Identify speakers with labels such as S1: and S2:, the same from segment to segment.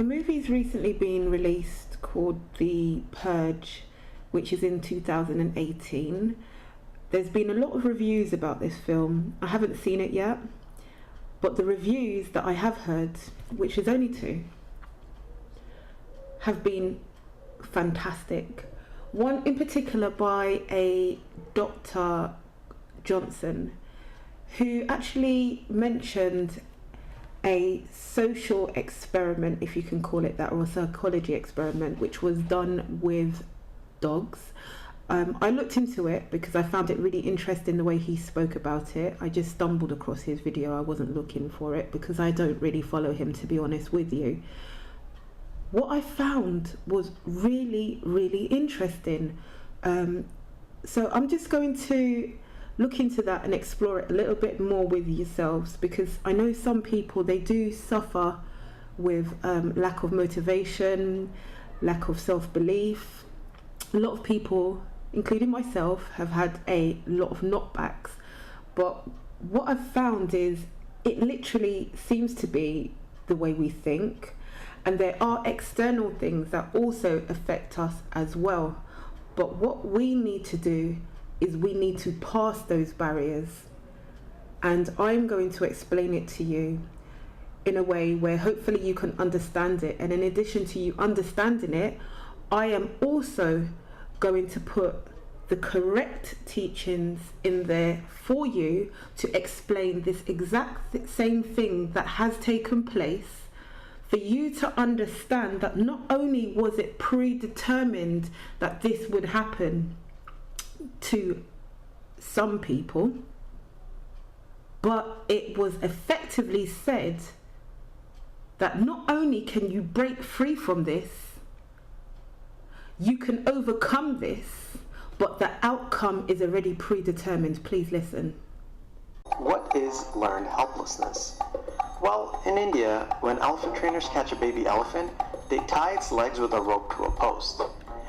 S1: A movie's recently been released called The Purge, which is in 2018. There's been a lot of reviews about this film. I haven't seen it yet, but the reviews that I have heard, which is only 2, have been fantastic. One in particular by a Dr. Johnson, who actually mentioned a social experiment, if you can call it that, or a psychology experiment, which was done with dogs. I looked into it because I found it really interesting the way he spoke about it. I just stumbled across his video. I wasn't looking for it because I don't really follow him, to be honest with you. What I found was really, really interesting. So I'm just going to look into that and explore it a little bit more with yourselves, because I know some people, they do suffer with lack of motivation, lack of self-belief. A lot of people, including myself, have had a lot of knockbacks, but what I've found is it literally seems to be the way we think, and there are external things that also affect us as well. But what we need to do is we need to pass those barriers, and I'm going to explain it to you in a way where hopefully you can understand it. And in addition to you understanding it, I am also going to put the correct teachings in there for you to explain this exact same thing that has taken place, for you to understand that not only was it predetermined that this would happen to some people, but it was effectively said that not only can you break free from this, you can overcome this, but the outcome is already predetermined. Please listen.
S2: What is learned helplessness? Well, in India, when elephant trainers catch a baby elephant, they tie its legs with a rope to a post.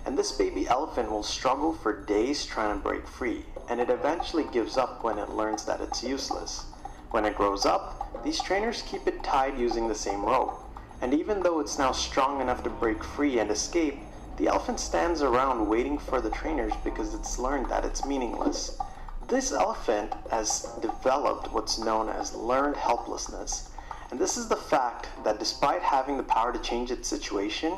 S2: And this baby elephant will struggle for days trying to break free, and it eventually gives up when it learns that it's useless. When it grows up, these trainers keep it tied using the same rope, and even though it's now strong enough to break free and escape, the elephant stands around waiting for the trainers because it's learned that it's meaningless. This elephant has developed what's known as learned helplessness, and this is the fact that despite having the power to change its situation,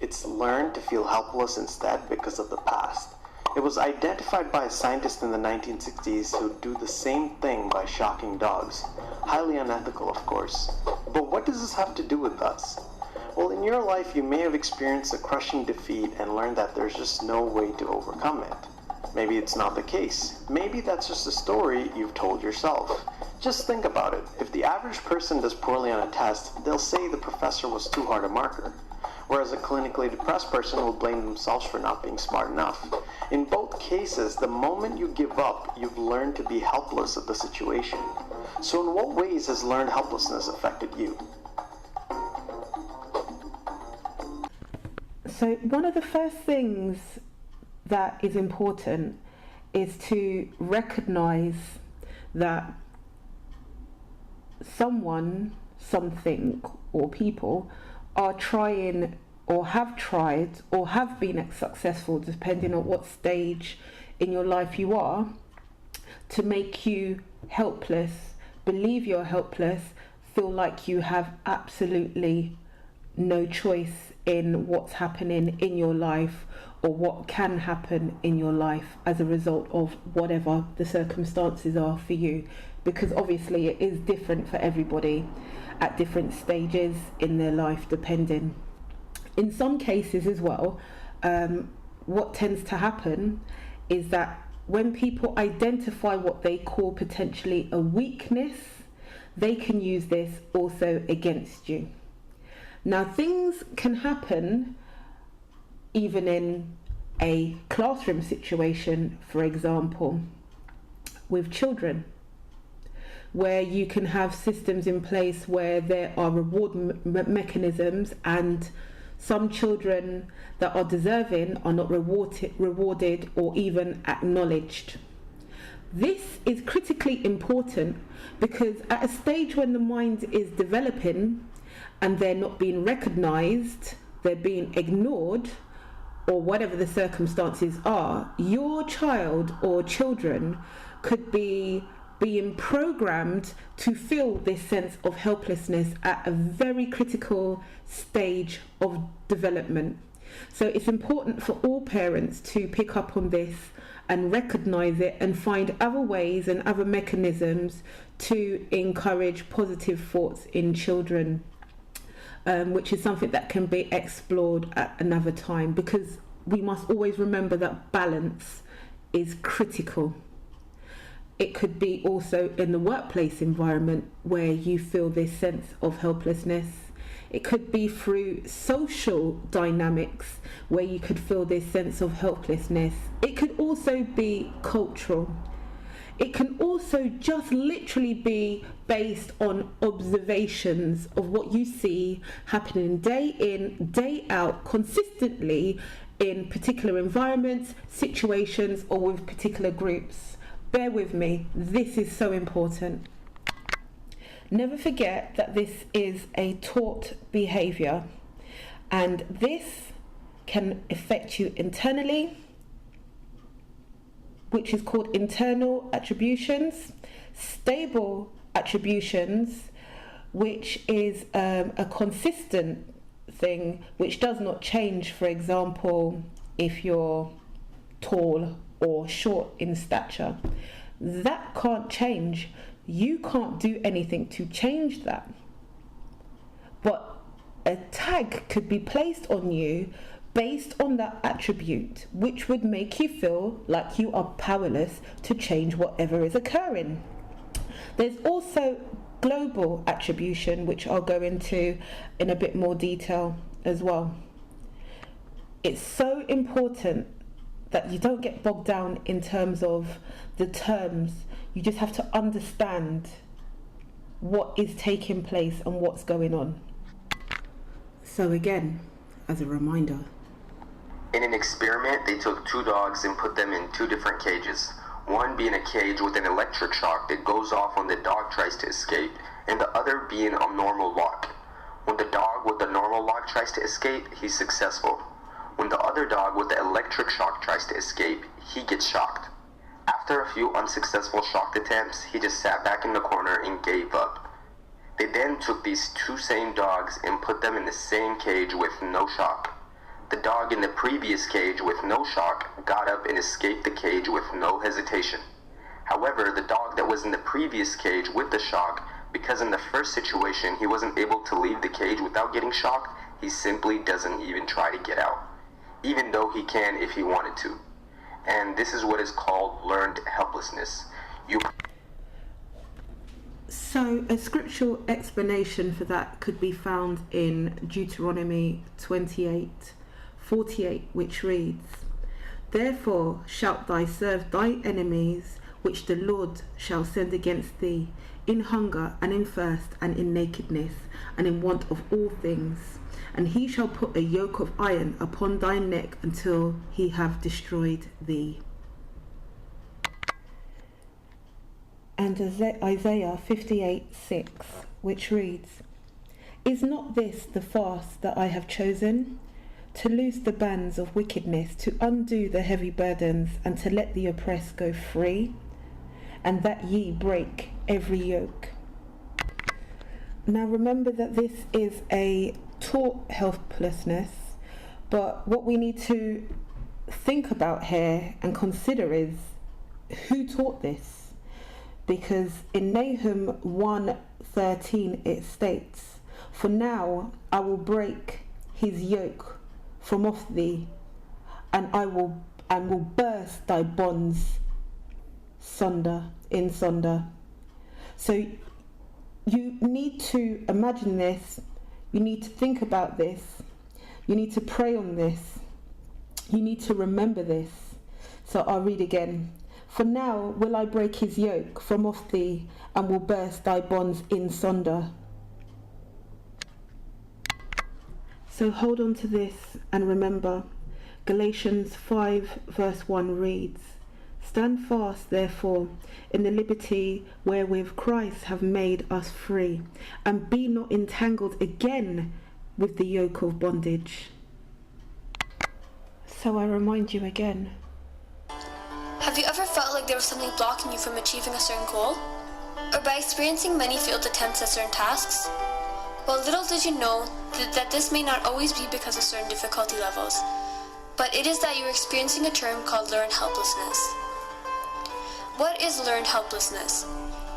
S2: it's learned to feel helpless instead because of the past. It was identified by a scientist in the 1960s who would do the same thing by shocking dogs. Highly unethical, of course. But what does this have to do with us? Well, in your life, you may have experienced a crushing defeat and learned that there's just no way to overcome it. Maybe it's not the case. Maybe that's just a story you've told yourself. Just think about it. If the average person does poorly on a test, they'll say the professor was too hard a marker, whereas a clinically depressed person will blame themselves for not being smart enough. In both cases, the moment you give up, you've learned to be helpless of the situation. So in what ways has learned helplessness affected you?
S1: So one of the first things that is important is to recognize that someone, something, or people are trying or have tried or have been successful, depending on what stage in your life you are, to make you helpless, believe you're helpless, feel like you have absolutely no choice in what's happening in your life or what can happen in your life as a result of whatever the circumstances are for you, because obviously it is different for everybody at different stages in their life, depending. In some cases as well, what tends to happen is that when people identify what they call potentially a weakness, they can use this also against you. Now, things can happen even in a classroom situation, for example, with children, where you can have systems in place where there are reward mechanisms, and some children that are deserving are not rewarded or even acknowledged. This is critically important because at a stage when the mind is developing and they're not being recognised, they're being ignored, or whatever the circumstances are, your child or children could be being programmed to feel this sense of helplessness at a very critical stage of development. So it's important for all parents to pick up on this and recognise it and find other ways and other mechanisms to encourage positive thoughts in children, which is something that can be explored at another time, because we must always remember that balance is critical. It could be also in the workplace environment where you feel this sense of helplessness. It could be through social dynamics where you could feel this sense of helplessness. It could also be cultural. It can also just literally be based on observations of what you see happening day in, day out, consistently in particular environments, situations, or with particular groups. Bear with me, this is so important. Never forget that this is a taught behaviour, and this can affect you internally, which is called internal attributions, stable attributions, which is a consistent thing which does not change. For example, if you're tall or short in stature, that can't change. You can't do anything to change that. But a tag could be placed on you based on that attribute, which would make you feel like you are powerless to change whatever is occurring. There's also global attribution, which I'll go into in a bit more detail as well. It's so important that you don't get bogged down in terms of the terms. You just have to understand what is taking place and what's going on. So again, as a reminder,
S3: in an experiment, they took two dogs and put them in two different cages. One being a cage with an electric shock that goes off when the dog tries to escape, and the other being a normal lock. When the dog with the normal lock tries to escape, he's successful. When the other dog with the electric shock tries to escape, he gets shocked. After a few unsuccessful shock attempts, he just sat back in the corner and gave up. They then took these two same dogs and put them in the same cage with no shock. The dog in the previous cage with no shock got up and escaped the cage with no hesitation. However, the dog that was in the previous cage with the shock, because in the first situation he wasn't able to leave the cage without getting shocked, he simply doesn't even try to get out, even though he can if he wanted to. And this is what is called learned helplessness.
S1: So a scriptural explanation for that could be found in Deuteronomy 28:48, which reads, "Therefore shalt thou serve thy enemies, which the Lord shall send against thee, in hunger and in thirst and in nakedness and in want of all things. And he shall put a yoke of iron upon thy neck until he have destroyed thee." And Isaiah 58:6, which reads, "Is not this the fast that I have chosen? To loose the bands of wickedness, to undo the heavy burdens, and to let the oppressed go free, and that ye break every yoke." Now remember that this is a taught helplessness, but what we need to think about here and consider is who taught this, because in Nahum 1:13 it states, "For now I will break his yoke from off thee, and I will burst thy bonds in sunder." So you need to imagine this, you need to think about this, you need to pray on this, you need to remember this. So I'll read again. "For now will I break his yoke from off thee, and will burst thy bonds in sunder." So hold on to this and remember, Galatians 5 verse 1 reads, Stand fast, therefore, in the liberty wherewith Christ hath made us free, and be not entangled again with the yoke of bondage. So I remind you again.
S4: Have you ever felt like there was something blocking you from achieving a certain goal? Or by experiencing many failed attempts at certain tasks? Well, little did you know that this may not always be because of certain difficulty levels, but it is that you are experiencing a term called learned helplessness. What is learned helplessness?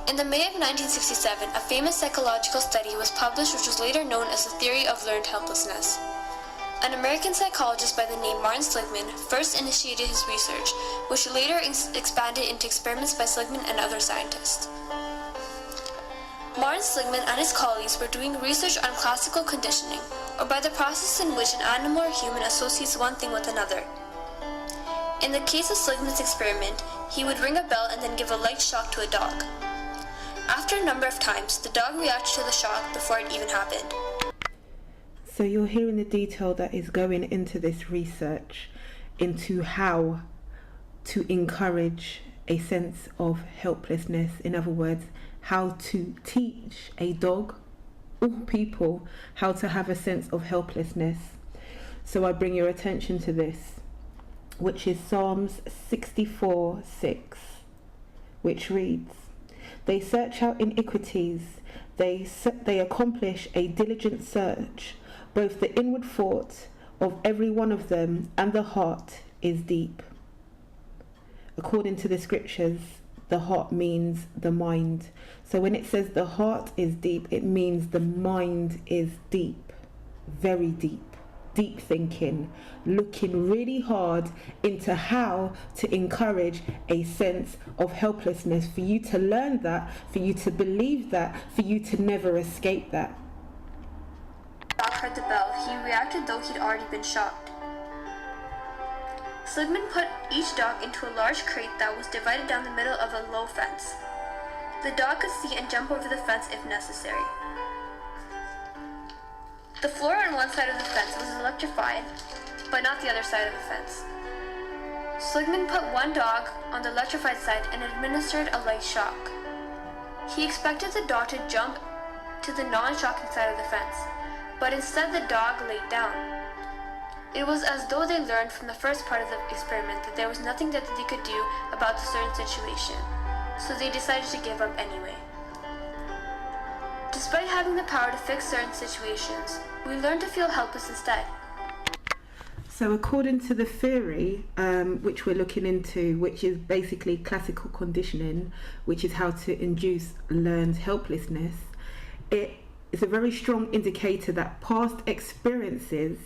S4: In the May of 1967, a famous psychological study was published which was later known as the theory of learned helplessness. An American psychologist by the name Martin Seligman first initiated his research, which later expanded into experiments by Seligman and other scientists. Martin Seligman and his colleagues were doing research on classical conditioning, or by the process in which an animal or human associates one thing with another. In the case of Seligman's experiment, he would ring a bell and then give a light shock to a dog. After a number of times, the dog reacted to the shock before it even happened.
S1: So you're hearing the detail that is going into this research into how to encourage a sense of helplessness. In other words, how to teach a dog or people how to have a sense of helplessness. So I bring your attention to this, which is Psalms 64:6, which reads, "They search out iniquities, they accomplish a diligent search. Both the inward thought of every one of them and the heart is deep." According to the scriptures, the heart means the mind. So when it says the heart is deep, it means the mind is deep, very deep. Deep thinking, looking really hard into how to encourage a sense of helplessness, for you to learn that, for you to believe that, for you to never escape that.
S4: The dog heard the bell. He reacted though he'd already been shocked. Seligman put each dog into a large crate that was divided down the middle of a low fence. The dog could see and jump over the fence if necessary. The floor on one side of the fence was electrified, but not the other side of the fence. Seligman put one dog on the electrified side and administered a light shock. He expected the dog to jump to the non-shocking side of the fence, but instead the dog laid down. It was as though they learned from the first part of the experiment that there was nothing that they could do about the certain situation, so they decided to give up anyway. Despite having the power to fix certain situations, we learn to feel helpless instead.
S1: So according to the theory, which we're looking into, which is basically classical conditioning, which is how to induce learned helplessness, it is a very strong indicator that past experiences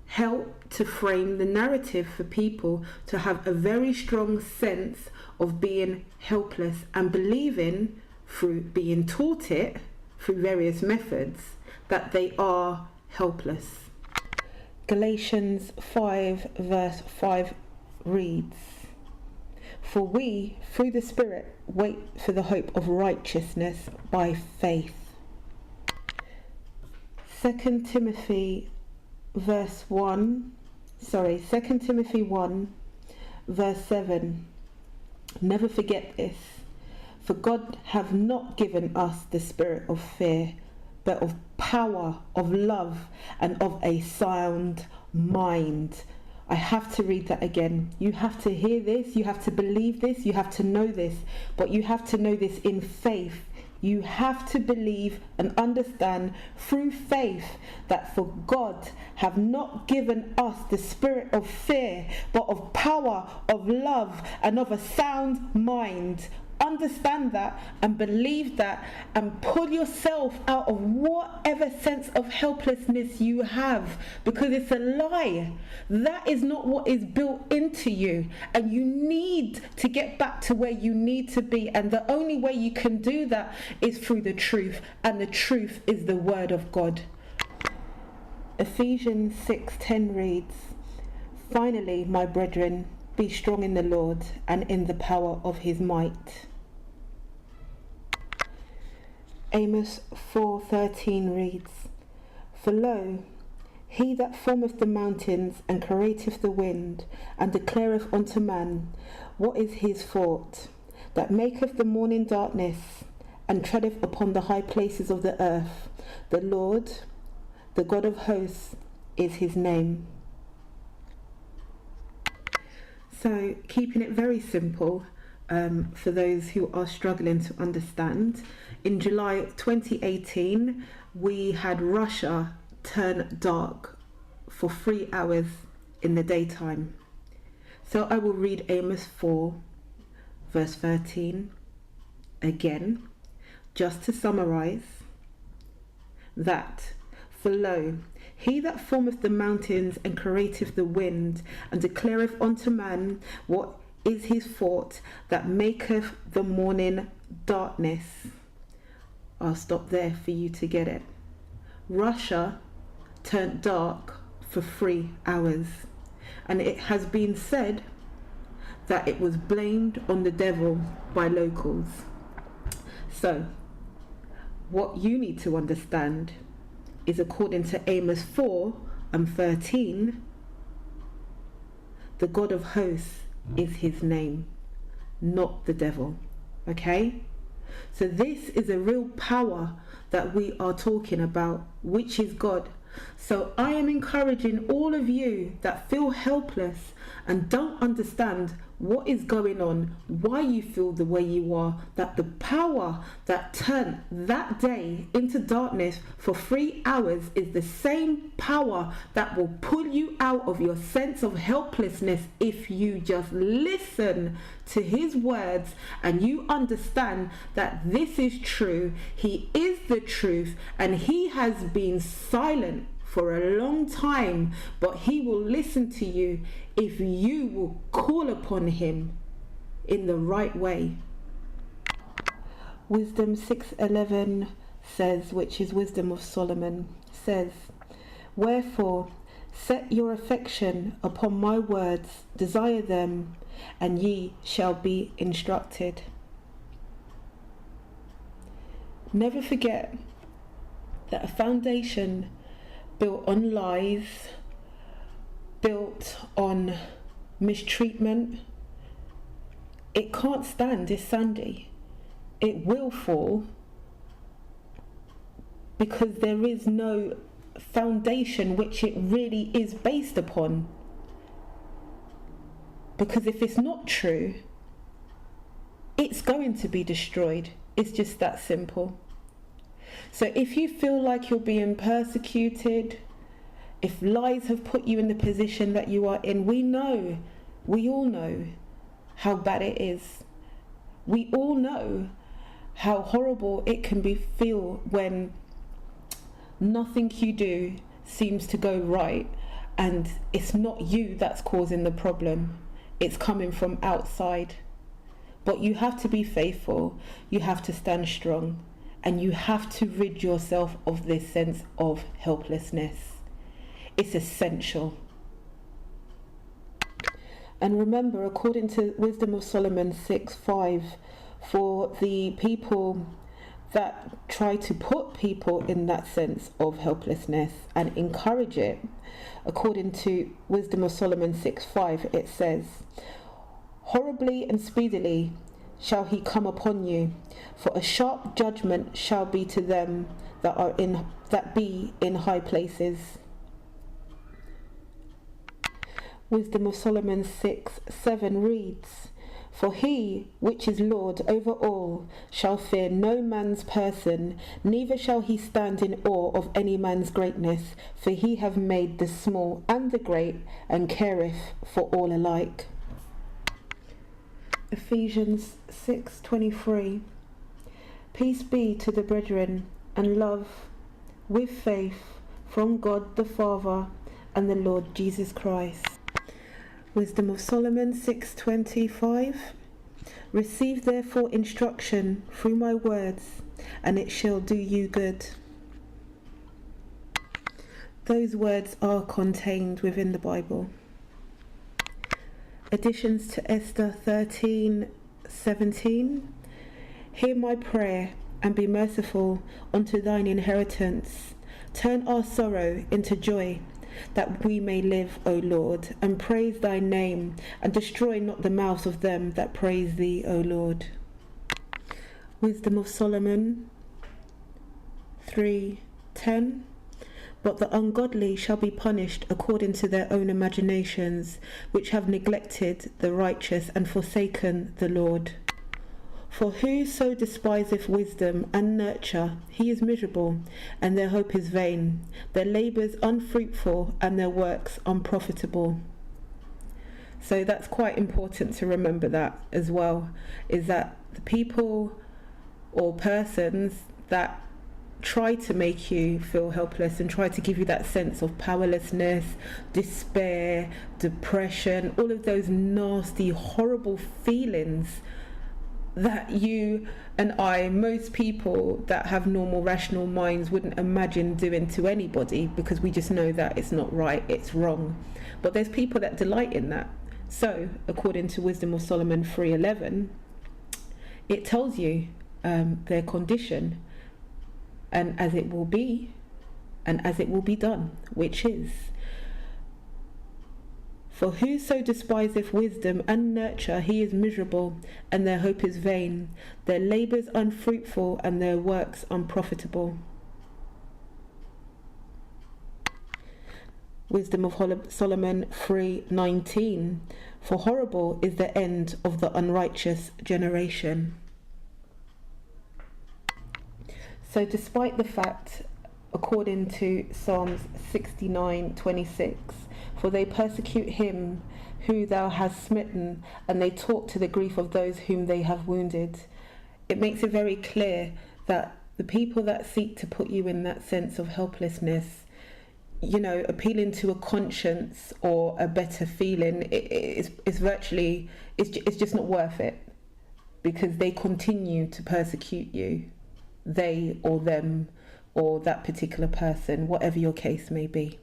S1: help to frame the narrative for people to have a very strong sense of being helpless and believing, through being taught it through various methods, that they are helpless. Galatians 5 verse 5 reads, "For we, through the Spirit, wait for the hope of righteousness by faith." 2 Timothy 1 verse 7. "Never forget this, for God hath not given us the spirit of fear, but of power, of love, and of a sound mind." I have to read that again. You have to hear this, you have to believe this, you have to know this, but you have to know this in faith. You have to believe and understand through faith that for God have not given us the spirit of fear, but of power, of love, and of a sound mind. Understand that and believe that, and pull yourself out of whatever sense of helplessness you have, because it's a lie. That is not what is built into you, and you need to get back to where you need to be, and the only way you can do that is through the truth, and the truth is the word of God. Ephesians 6:10 reads, "Finally, my brethren, be strong in the Lord and in the power of his might." Amos 4:13 reads, "For lo, He that formeth the mountains and createth the wind, and declareth unto man what is his thought, that maketh the morning darkness, and treadeth upon the high places of the earth. The Lord, the God of hosts, is his name. So, keeping it very simple, for those who are struggling to understand, in July 2018, we had Russia turn dark for 3 hours in the daytime. So I will read Amos 4, verse 13 again, just to summarize that. For lo, he that formeth the mountains and createth the wind, and declareth unto man what is his thought, that maketh the morning darkness. I'll stop there for you to get it. Russia turned dark for 3 hours, and it has been said that it was blamed on the devil by locals. So what you need to understand is, according to Amos 4 and 13, the God of hosts is his name, not the devil. Okay? So this is a real power that we are talking about, which is God. So I am encouraging all of you that feel helpless and don't understand what is going on, why you feel the way you are, that the power that turned that day into darkness for 3 hours is the same power that will pull you out of your sense of helplessness if you just listen to his words and you understand that this is true. He is the truth, and he has been silent for a long time, but he will listen to you if you will call upon him in the right way. Wisdom 6:11 says, which is wisdom of Solomon, says, wherefore set your affection upon my words, desire them, and ye shall be instructed. Never forget that a foundation built on lies, built on mistreatment, it can't stand, it's sandy. It will fall because there is no foundation which it really is based upon. Because if it's not true, it's going to be destroyed. It's just that simple. So if you feel like you're being persecuted, if lies have put you in the position that you are in, we all know how bad it is. We all know how horrible it can feel when nothing you do seems to go right, and it's not you that's causing the problem. It's coming from outside. But you have to be faithful, you have to stand strong, and you have to rid yourself of this sense of helplessness. It's essential. And remember, according to Wisdom of Solomon 6:5, for the people that try to put people in that sense of helplessness and encourage it, according to Wisdom of Solomon 6:5, it says, horribly and speedily shall he come upon you, for a sharp judgment shall be to them that be in high places. Wisdom of Solomon 6:7 reads, for he which is Lord over all shall fear no man's person, neither shall he stand in awe of any man's greatness, for he hath made the small and the great, and careth for all alike. Ephesians 6:23. Peace be to the brethren, and love with faith from God the Father and the Lord Jesus Christ. Wisdom of Solomon 6:25. Receive therefore instruction through my words, and it shall do you good. Those words are contained within the Bible. Additions to Esther 13:17. Hear my prayer, and be merciful unto thine inheritance. Turn our sorrow into joy, that we may live, O Lord, and praise thy name, and destroy not the mouths of them that praise thee, O Lord. Wisdom of Solomon 3:10. But the ungodly shall be punished according to their own imaginations, which have neglected the righteous and forsaken the Lord. For whoso despiseth wisdom and nurture, he is miserable, and their hope is vain, their labours unfruitful, and their works unprofitable. So that's quite important to remember that as well, is that the people or persons that try to make you feel helpless and try to give you that sense of powerlessness, despair, depression, all of those nasty, horrible feelings that you and I, most people that have normal rational minds, wouldn't imagine doing to anybody, because we just know that it's not right, it's wrong. But there's people that delight in that. So according to Wisdom of Solomon 3:11, it tells you their condition, and as it will be, and as it will be done, which is, for whoso despiseth wisdom and nurture, he is miserable, and their hope is vain, their labours unfruitful, and their works unprofitable. Wisdom of Solomon 3:19, for horrible is the end of the unrighteous generation. So despite the fact, according to Psalms 69:26, for they persecute him who thou hast smitten, and they talk to the grief of those whom they have wounded, it makes it very clear that the people that seek to put you in that sense of helplessness, you know, appealing to a conscience or a better feeling, it's just not worth it, because they continue to persecute you. They or them or that particular person, whatever your case may be.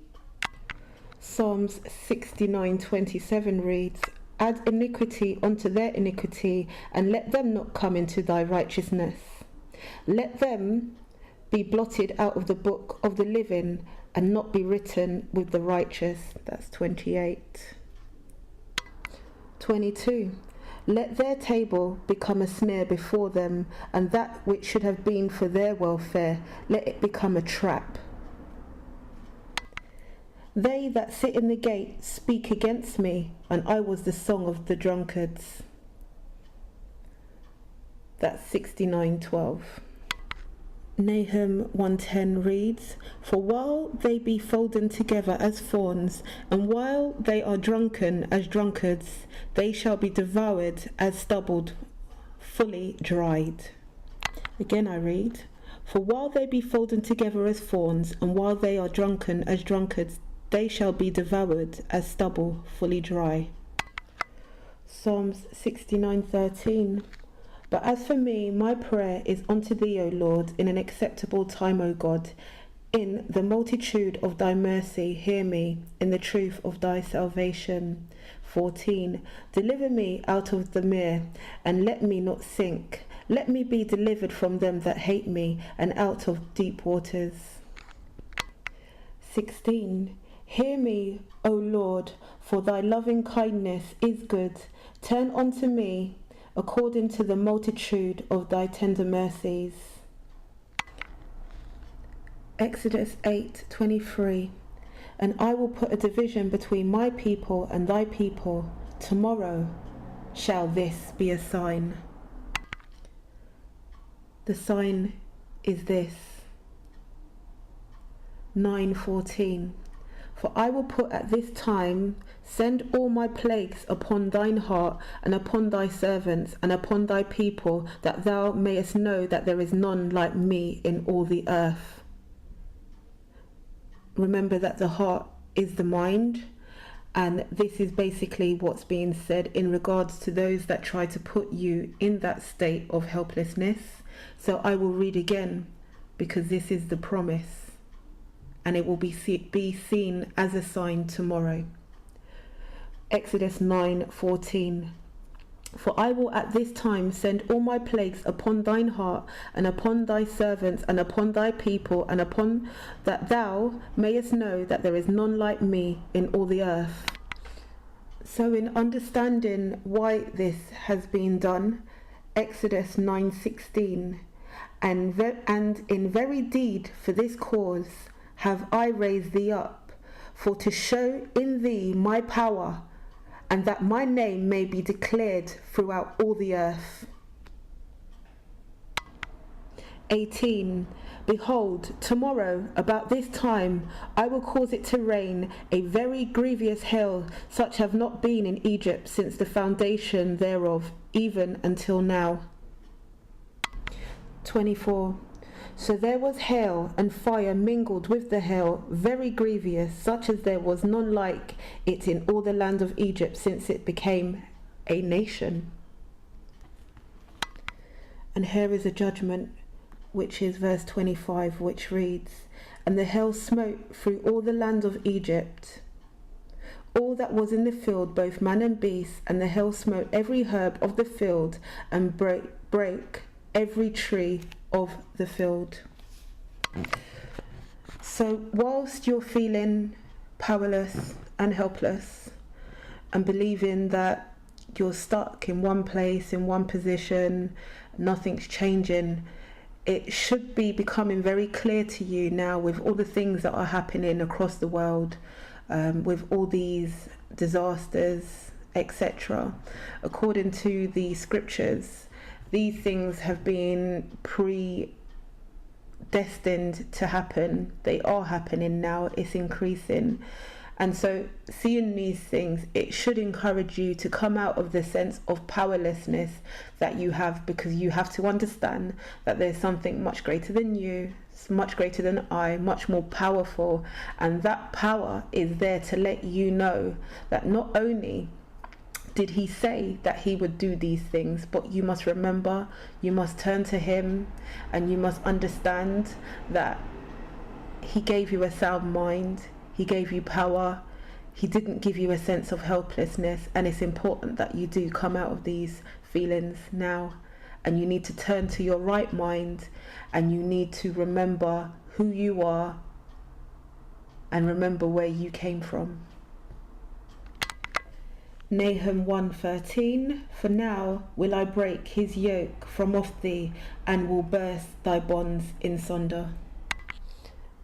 S1: Psalms 69:27 reads, add iniquity unto their iniquity, and let them not come into thy righteousness. Let them be blotted out of the book of the living, and not be written with the righteous. That's 28. 22. Let their table become a snare before them, and that which should have been for their welfare, let it become a trap. They that sit in the gate speak against me, and I was the song of the drunkards. That's 69:12. Nahum 1:10 reads, for while they be folden together as fawns, and while they are drunken as drunkards, they shall be devoured as stubble, fully dried. Again I read, for while they be folden together as fawns, and while they are drunken as drunkards, they shall be devoured as stubble, fully dry. Psalms 69:13. But as for me, my prayer is unto thee, O Lord, in an acceptable time, O God. In the multitude of thy mercy, hear me, in the truth of thy salvation. 14. Deliver me out of the mere, and let me not sink. Let me be delivered from them that hate me, and out of deep waters. 16. Hear me, O Lord, for thy loving kindness is good. Turn unto me, according to the multitude of thy tender mercies. Exodus 8:23. And I will put a division between my people and thy people. Tomorrow shall this be a sign. The sign is this. 9:14. For I will put at this time, send all my plagues upon thine heart, and upon thy servants, and upon thy people, that thou mayest know that there is none like me in all the earth. Remember that the heart is the mind, and this is basically what's being said in regards to those that try to put you in that state of helplessness. So I will read again, because this is the promise, and it will be seen as a sign tomorrow. Exodus 9:14. For I will at this time send all my plagues upon thine heart, and upon thy servants, and upon thy people, and upon that thou mayest know that there is none like me in all the earth. So in understanding why this has been done, Exodus 9:16, and in very deed for this cause have I raised thee up, for to show in thee my power, and that my name may be declared throughout all the earth. 18. Behold, tomorrow about this time I will cause it to rain a very grievous hail, such have not been in Egypt since the foundation thereof, even until now. 24. So there was hail and fire mingled with the hail, very grievous, such as there was none like it in all the land of Egypt since it became a nation. And here is a judgment, which is verse 25, which reads, And the hail smote through all the land of Egypt, all that was in the field, both man and beast, and the hail smote every herb of the field, and brake every tree of the field. So whilst you're feeling powerless and helpless and believing that you're stuck in one place, in one position, nothing's changing, it should be becoming very clear to you now, with all the things that are happening across the world, with all these disasters, etc. According to the scriptures, these things have been predestined to happen. They are happening now. It's increasing. And so seeing these things, it should encourage you to come out of the sense of powerlessness that you have, because you have to understand that there's something much greater than you, much greater than I, much more powerful. And that power is there to let you know that not only did he say that he would do these things, but you must remember, you must turn to him, and you must understand that he gave you a sound mind, he gave you power, he didn't give you a sense of helplessness. And it's important that you do come out of these feelings now, and you need to turn to your right mind, and you need to remember who you are and remember where you came from. Nahum 1:13, For now will I break his yoke from off thee, and will burst thy bonds in sunder.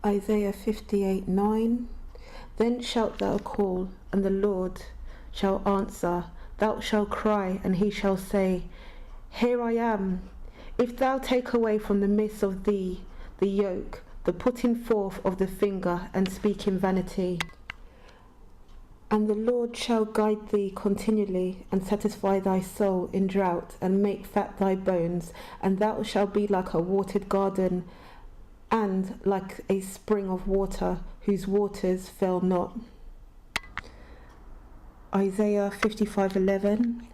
S1: Isaiah 58:9, Then shalt thou call, and the Lord shall answer. Thou shalt cry, and he shall say, Here I am. If thou take away from the midst of thee the yoke, the putting forth of the finger, and speak in vanity. And the Lord shall guide thee continually, and satisfy thy soul in drought, and make fat thy bones, and thou shalt be like a watered garden, and like a spring of water, whose waters fail not. Isaiah 55:11,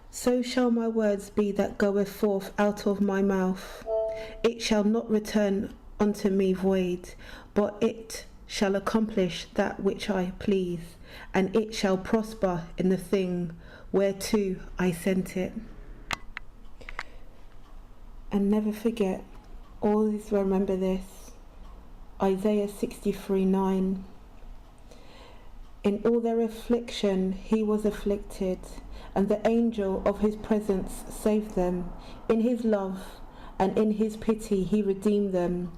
S1: So shall my words be that goeth forth out of my mouth. It shall not return unto me void, but it shall accomplish that which I please, and it shall prosper in the thing whereto I sent it. And never forget, always remember this, Isaiah 63:9. In all their affliction he was afflicted, and the angel of his presence saved them. In his love and in his pity he redeemed them,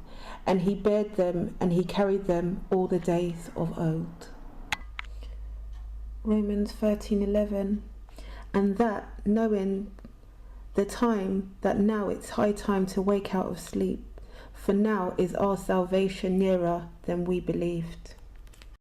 S1: and he bared them, and he carried them all the days of old. Romans 13:11, And that, knowing the time, that now it's high time to wake out of sleep, for now is our salvation nearer than we believed.